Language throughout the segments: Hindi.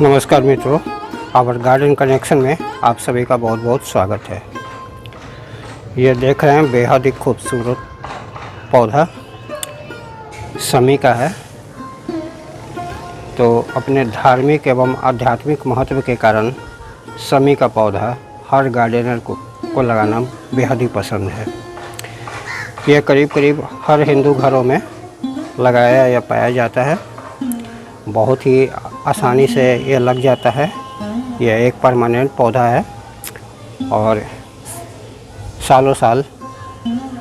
नमस्कार मित्रों, आवर गार्डन कनेक्शन में आप सभी का बहुत बहुत स्वागत है। ये देख रहे हैं बेहद ही खूबसूरत पौधा शमी का है। तो अपने धार्मिक एवं आध्यात्मिक महत्व के कारण शमी का पौधा हर गार्डनर को लगाना बेहद ही पसंद है। यह करीब करीब हर हिंदू घरों में लगाया या पाया जाता है। बहुत ही आसानी से ये लग जाता है। यह एक परमानेंट पौधा है और सालों साल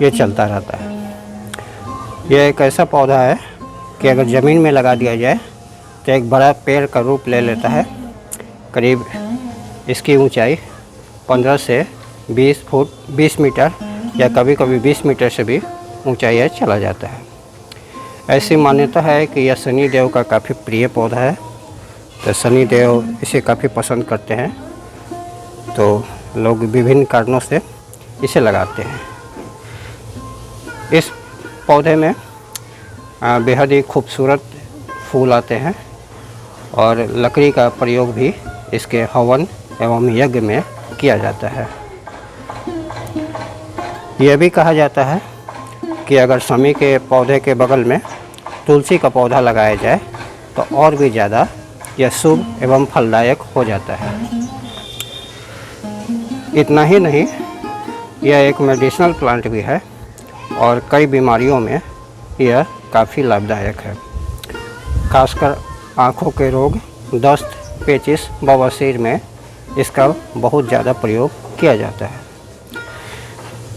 ये चलता रहता है। यह एक ऐसा पौधा है कि अगर ज़मीन में लगा दिया जाए तो एक बड़ा पेड़ का रूप ले लेता है। करीब इसकी ऊंचाई 15 से 20 फुट 20 मीटर या कभी कभी 20 मीटर से भी ऊंचाई चला जाता है। ऐसी मान्यता है कि यह शनि देव का काफ़ी प्रिय पौधा है। तो शनि देव इसे काफ़ी पसंद करते हैं, तो लोग विभिन्न कारणों से इसे लगाते हैं। इस पौधे में बेहद ही खूबसूरत फूल आते हैं और लकड़ी का प्रयोग भी इसके हवन एवं यज्ञ में किया जाता है। यह भी कहा जाता है कि अगर शमी के पौधे के बगल में तुलसी का पौधा लगाया जाए तो और भी ज़्यादा यह शुभ एवं फलदायक हो जाता है। इतना ही नहीं, यह एक मेडिसिनल प्लांट भी है और कई बीमारियों में यह काफ़ी लाभदायक है। खासकर आँखों के रोग, दस्त, पेचिश, बवासीर में इसका बहुत ज़्यादा प्रयोग किया जाता है।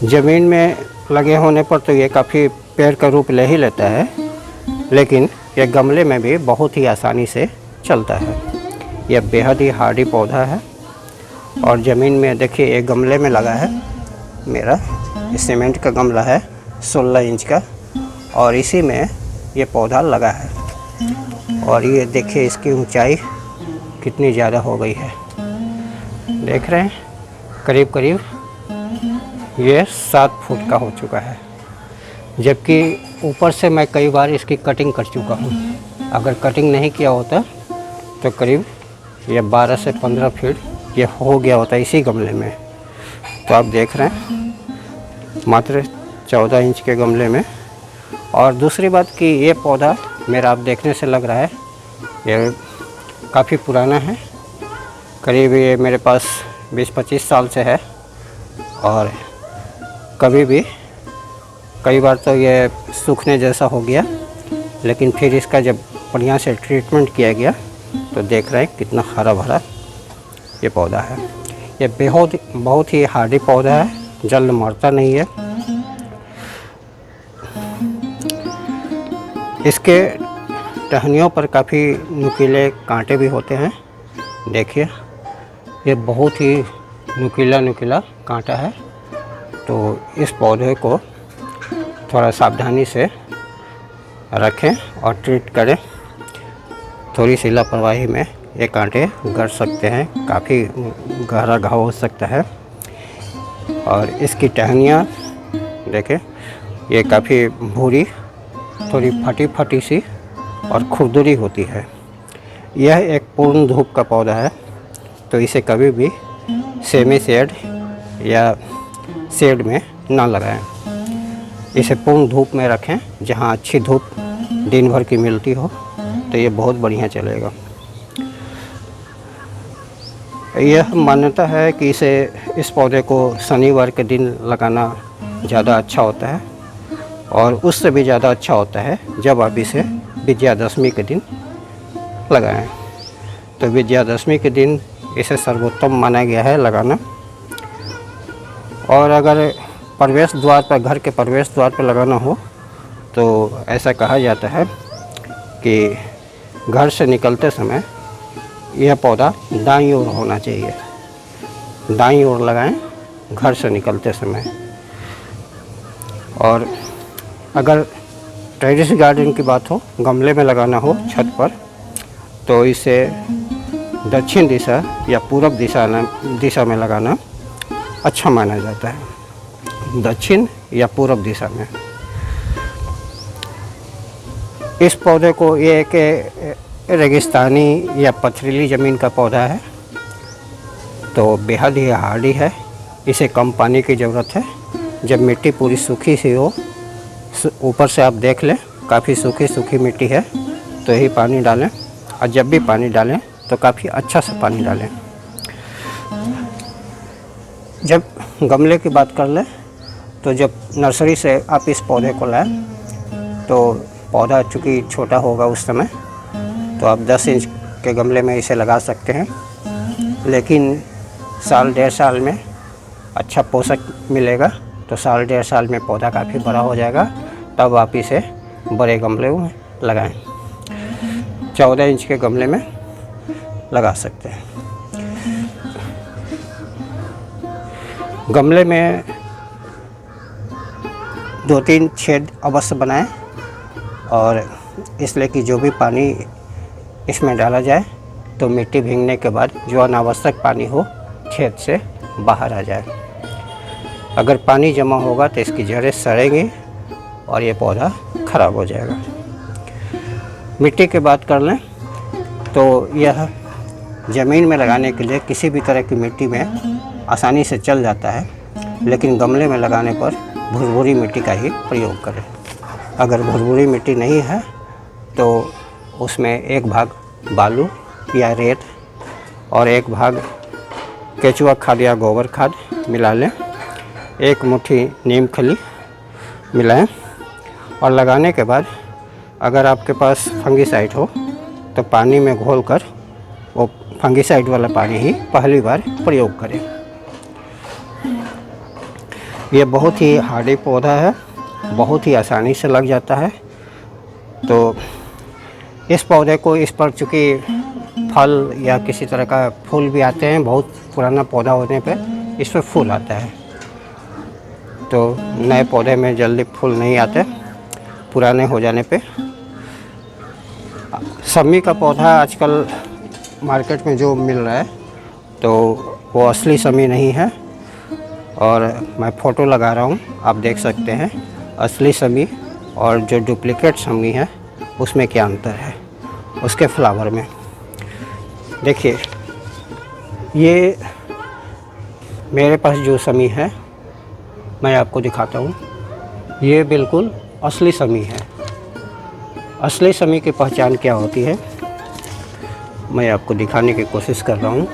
ज़मीन में लगे होने पर तो ये काफ़ी पेड़ का रूप ले ही लेता है, लेकिन यह गमले में भी बहुत ही आसानी से चलता है। यह बेहद ही हार्डी पौधा है और ज़मीन में देखिए एक गमले में लगा है। मेरा सीमेंट का गमला है 16 इंच का और इसी में ये पौधा लगा है। और ये देखिए इसकी ऊंचाई कितनी ज़्यादा हो गई है। देख रहे हैं, करीब करीब ये 7 फुट का हो चुका है, जबकि ऊपर से मैं कई बार इसकी कटिंग कर चुका हूँ। अगर कटिंग नहीं किया होता तो करीब ये 12 से 15 फीट ये हो गया होता इसी गमले में। तो आप देख रहे हैं मात्र 14 इंच के गमले में। और दूसरी बात कि ये पौधा मेरा आप देखने से लग रहा है ये काफ़ी पुराना है। करीब ये मेरे पास 20-25 साल से है और कभी भी कई बार तो ये सूखने जैसा हो गया, लेकिन फिर इसका जब बढ़िया से ट्रीटमेंट किया गया तो देख रहे हैं कितना हरा भरा ये पौधा है। ये बहुत ही हार्डी पौधा है, जल्द मरता नहीं है। इसके टहनियों पर काफ़ी नुकीले कांटे भी होते हैं। देखिए ये बहुत ही नुकीला कांटा है। तो इस पौधे को थोड़ा सावधानी से रखें और ट्रीट करें। थोड़ी सी लापरवाही में ये कांटे गड़ सकते हैं, काफ़ी गहरा घाव हो सकता है। और इसकी टहनियाँ देखें, ये काफ़ी भूरी, थोड़ी फटी सी और खुरदुरी होती है। यह एक पूर्ण धूप का पौधा है, तो इसे कभी भी सेमी शेड या शेड में ना लगाएं। इसे पूर्ण धूप में रखें, जहां अच्छी धूप दिन भर की मिलती हो, तो ये बहुत बढ़िया चलेगा। यह मान्यता है कि इस पौधे को शनिवार के दिन लगाना ज़्यादा अच्छा होता है और उससे भी ज़्यादा अच्छा होता है जब आप इसे विजयादशमी के दिन लगाएं। तो विजयादशमी के दिन इसे सर्वोत्तम माना गया है लगाना। और अगर प्रवेश द्वार पर, घर के प्रवेश द्वार पर लगाना हो तो ऐसा कहा जाता है कि घर से निकलते समय यह पौधा दाईं ओर होना चाहिए। दाईं ओर लगाएं घर से निकलते समय। और अगर टेरेस गार्डन की बात हो, गमले में लगाना हो छत पर, तो इसे दक्षिण दिशा या पूरब दिशा में लगाना अच्छा माना जाता है। दक्षिण या पूरब दिशा में। इस पौधे को ये रेगिस्तानी या पथरीली ज़मीन का पौधा है, तो बेहद ही हार्डी है। इसे कम पानी की ज़रूरत है। जब मिट्टी पूरी सूखी सी हो, ऊपर से आप देख लें काफ़ी सूखी सूखी मिट्टी है, तो यही पानी डालें। और जब भी पानी डालें तो काफ़ी अच्छा सा पानी डालें। जब गमले की बात कर लें, तो जब नर्सरी से आप इस पौधे को लाएं, तो पौधा चूँकि छोटा होगा उस समय, तो आप 10 इंच के गमले में इसे लगा सकते हैं। लेकिन साल 1.5 साल में अच्छा पोषक मिलेगा, तो साल 1.5 साल में पौधा काफ़ी बड़ा हो जाएगा, तब आप इसे बड़े गमले में लगाएं। 14 इंच के गमले में लगा सकते हैं। गमले में 2-3 छेद अवश्य बनाएं, और इसलिए कि जो भी पानी इसमें डाला जाए तो मिट्टी भीगने के बाद जो अनावश्यक पानी हो छेद से बाहर आ जाए। अगर पानी जमा होगा तो इसकी जड़ें सड़ेंगी और ये पौधा ख़राब हो जाएगा। मिट्टी की बात कर लें तो यह ज़मीन में लगाने के लिए किसी भी तरह की मिट्टी में आसानी से चल जाता है, लेकिन गमले में लगाने पर भुरभुरी मिट्टी का ही प्रयोग करें। अगर भुरभुरी मिट्टी नहीं है तो उसमें 1 भाग बालू या रेत और 1 भाग केचुआ खाद या गोबर खाद मिला लें। 1 मुट्ठी नीम खली मिलाएं, और लगाने के बाद अगर आपके पास फंगिसाइड हो तो पानी में घोलकर वो फंगिसाइड वाला पानी ही पहली बार प्रयोग करें। ये बहुत ही हार्डी पौधा है, बहुत ही आसानी से लग जाता है। तो इस पौधे को, इस पर चूँकि फल या किसी तरह का फूल भी आते हैं, बहुत पुराना पौधा होने पे इस पर फूल आता है, तो नए पौधे में जल्दी फूल नहीं आते पुराने हो जाने पे। समी का पौधा आजकल मार्केट में जो मिल रहा है तो वो असली समी नहीं है, और मैं फ़ोटो लगा रहा हूँ, आप देख सकते हैं असली समी और जो डुप्लीकेट समी है उसमें क्या अंतर है उसके फ्लावर में। देखिए, ये मेरे पास जो समी है मैं आपको दिखाता हूँ, ये बिल्कुल असली समी है। असली समी की पहचान क्या होती है मैं आपको दिखाने की कोशिश कर रहा हूँ।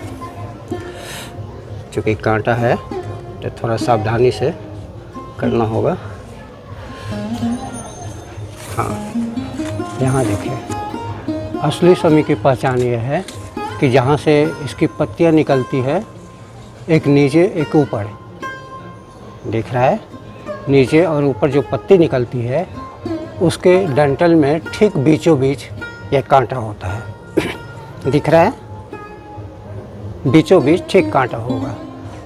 क्योंकि कांटा है तो थोड़ा सावधानी से करना होगा। हाँ, यहाँ देखिए, असली समी की पहचान ये है कि जहाँ से इसकी पत्तियाँ निकलती है, एक नीचे एक ऊपर, दिख रहा है, नीचे और ऊपर जो पत्ती निकलती है उसके डंठल में ठीक बीचों बीच यह कांटा होता है। दिख रहा है, बीचों बीच ठीक कांटा होगा।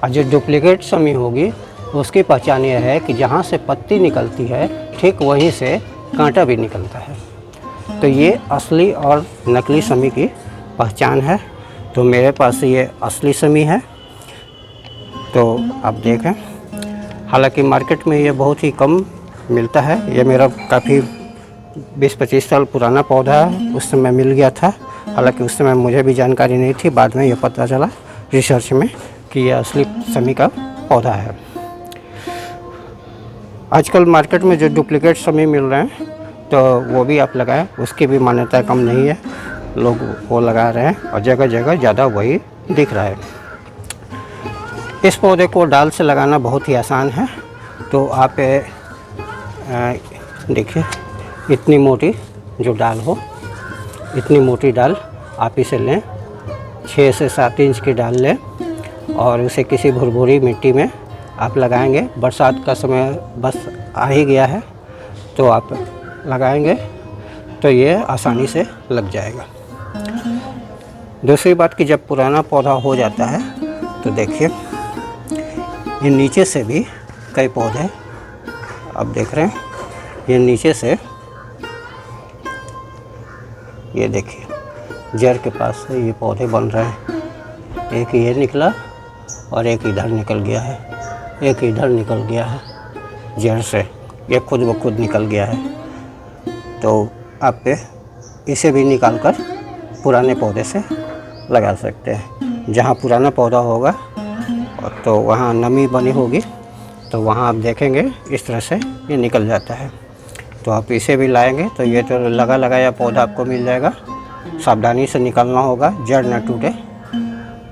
और जो डुप्लीकेट समी होगी उसकी पहचान यह है कि जहाँ से पत्ती निकलती है ठीक वहीं से कांटा भी निकलता है। तो ये असली और नकली समी की पहचान है। तो मेरे पास ये असली समी है, तो आप देखें। हालांकि मार्केट में ये बहुत ही कम मिलता है। ये मेरा काफ़ी 20-25 साल पुराना पौधा है, उस समय मिल गया था। हालांकि उस समय मुझे भी जानकारी नहीं थी, बाद में ये पता चला रिसर्च में कि यह असली समी का पौधा है। आजकल मार्केट में जो डुप्लीकेट समी मिल रहे हैं तो वो भी आप लगाएं, उसकी भी मान्यता कम नहीं है, लोग वो लगा रहे हैं और जगह जगह ज़्यादा वही दिख रहा है। इस पौधे को डाल से लगाना बहुत ही आसान है। तो आप देखिए, इतनी मोटी जो डाल हो, इतनी मोटी डाल आप इसे लें, 6 से 7 इंच की डाल लें और उसे किसी भुरभुरी मिट्टी में आप लगाएंगे। बरसात का समय बस आ ही गया है, तो आप लगाएंगे तो ये आसानी से लग जाएगा। दूसरी बात कि जब पुराना पौधा हो जाता है तो देखिए, ये नीचे से भी कई पौधे आप देख रहे हैं, ये नीचे से, ये देखिए जड़ के पास से ये पौधे बन रहे हैं। एक ये निकला और एक इधर निकल गया है, एक इधर निकल गया है जड़ से, ये खुद ब खुद निकल गया है। तो आप इसे भी निकाल कर पुराने पौधे से लगा सकते हैं। जहाँ पुराना पौधा होगा तो वहाँ नमी बनी होगी, तो वहाँ आप देखेंगे इस तरह से ये निकल जाता है। तो आप इसे भी लाएंगे तो ये तो लगाया पौधा आपको मिल जाएगा। सावधानी से निकालना होगा, जड़ न टूटे।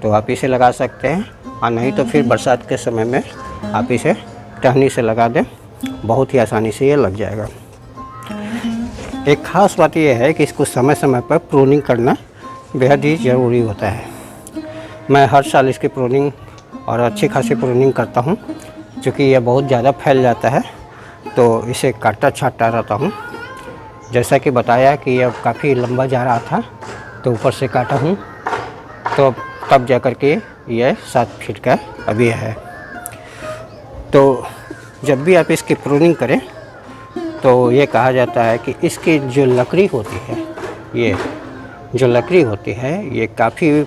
तो आप इसे लगा सकते हैं, और नहीं तो फिर बरसात के समय में आप इसे टहनी से लगा दें, बहुत ही आसानी से ये लग जाएगा। एक ख़ास बात यह है कि इसको समय समय पर प्रूनिंग करना बेहद ही ज़रूरी होता है। मैं हर साल इसकी प्रूनिंग और अच्छी खासी प्रूनिंग करता हूँ, क्योंकि यह बहुत ज़्यादा फैल जाता है तो इसे काटता छाँटता रहता हूँ। जैसा कि बताया कि यह काफ़ी लंबा जा रहा था तो ऊपर से काटा हूँ, तो तब जा कर के यह 7 फीट का अभी है। तो जब भी आप इसकी प्रूनिंग करें तो ये कहा जाता है कि इसकी जो लकड़ी होती है, ये जो लकड़ी होती है ये काफ़ी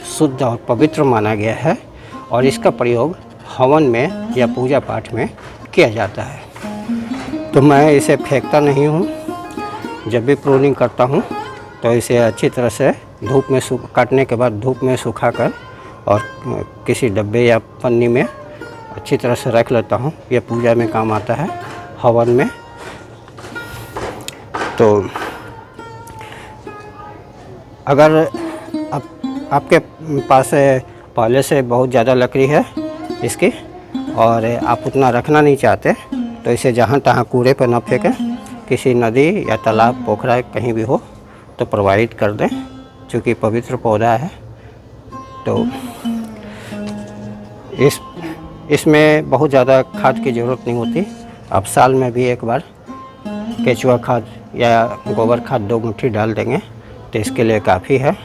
शुद्ध और पवित्र माना गया है, और इसका प्रयोग हवन में या पूजा पाठ में किया जाता है। तो मैं इसे फेंकता नहीं हूँ। जब भी प्रूनिंग करता हूँ तो इसे अच्छी तरह से धूप में काटने के बाद धूप में सुखाकर और किसी डब्बे या पन्नी में अच्छी तरह से रख लेता हूँ। यह पूजा में काम आता है, हवन में। तो अगर आपके पास पहले से बहुत ज़्यादा लकड़ी है इसकी और आप उतना रखना नहीं चाहते, तो इसे जहाँ तहाँ कूड़े पर न फेंकें, किसी नदी या तालाब पोखरा कहीं भी हो तो प्रवाहित कर दें, क्योंकि पवित्र पौधा है। तो इसमें बहुत ज़्यादा खाद की ज़रूरत नहीं होती। आप साल में भी एक बार केचुआ खाद या गोबर खाद 2 मुट्ठी डाल देंगे तो इसके लिए काफ़ी है।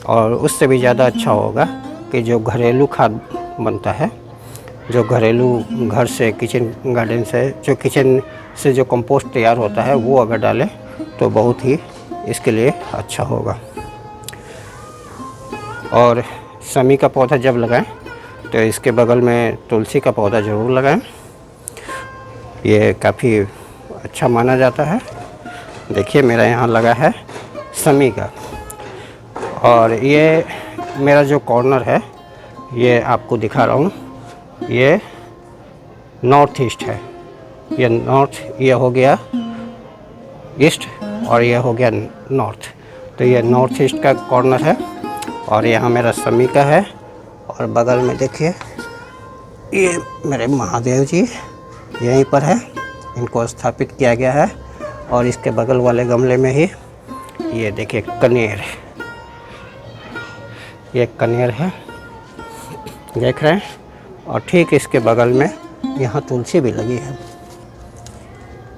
और उससे भी ज़्यादा अच्छा होगा कि जो घरेलू खाद बनता है, जो घरेलू घर से किचन गार्डन से जो कंपोस्ट तैयार होता है, वो अगर डालें तो बहुत ही इसके लिए अच्छा होगा। और समी का पौधा जब लगाएं तो इसके बगल में तुलसी का पौधा ज़रूर लगाएं। ये काफ़ी अच्छा माना जाता है। देखिए मेरा यहाँ लगा है समी का, और ये मेरा जो कॉर्नर है ये आपको दिखा रहा हूँ, ये नॉर्थ ईस्ट है। ये हो गया ईस्ट और ये हो गया नॉर्थ। तो ये नॉर्थ ईस्ट का कॉर्नर है और यहाँ मेरा समी का है। और बगल में देखिए ये मेरे महादेव जी यहीं पर है, इनको स्थापित किया गया है। और इसके बगल वाले गमले में ही ये देखिए कनेर, ये कनेर है, देख रहे हैं। और ठीक इसके बगल में यहाँ तुलसी भी लगी है,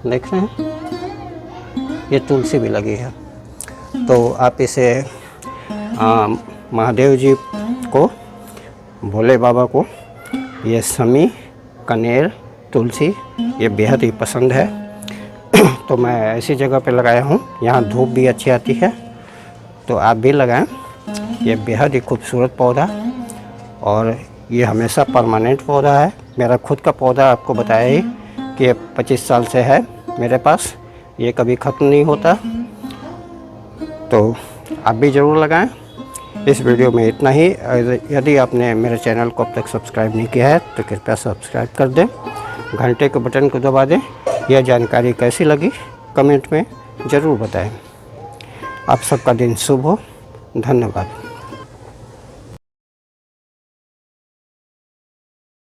देख रहे हैं, ये तुलसी भी लगी है। तो आप इसे महादेव जी को, भोले बाबा को ये समी, कनेर, तुलसी ये बेहद ही पसंद है। तो मैं ऐसी जगह पे लगाया हूँ, यहाँ धूप भी अच्छी आती है, तो आप भी लगाएं। ये बेहद ही खूबसूरत पौधा, और ये हमेशा परमानेंट पौधा है। मेरा खुद का पौधा आपको बताया ही कि ये 25 साल से है मेरे पास, ये कभी ख़त्म नहीं होता। तो आप भी ज़रूर लगाएं। इस वीडियो में इतना ही। यदि आपने मेरे चैनल को अब तक सब्सक्राइब नहीं किया है तो कृपया सब्सक्राइब कर दें, घंटे के बटन को दबा दें। यह जानकारी कैसी लगी कमेंट में ज़रूर बताएं। आप सबका दिन शुभ हो। धन्यवाद।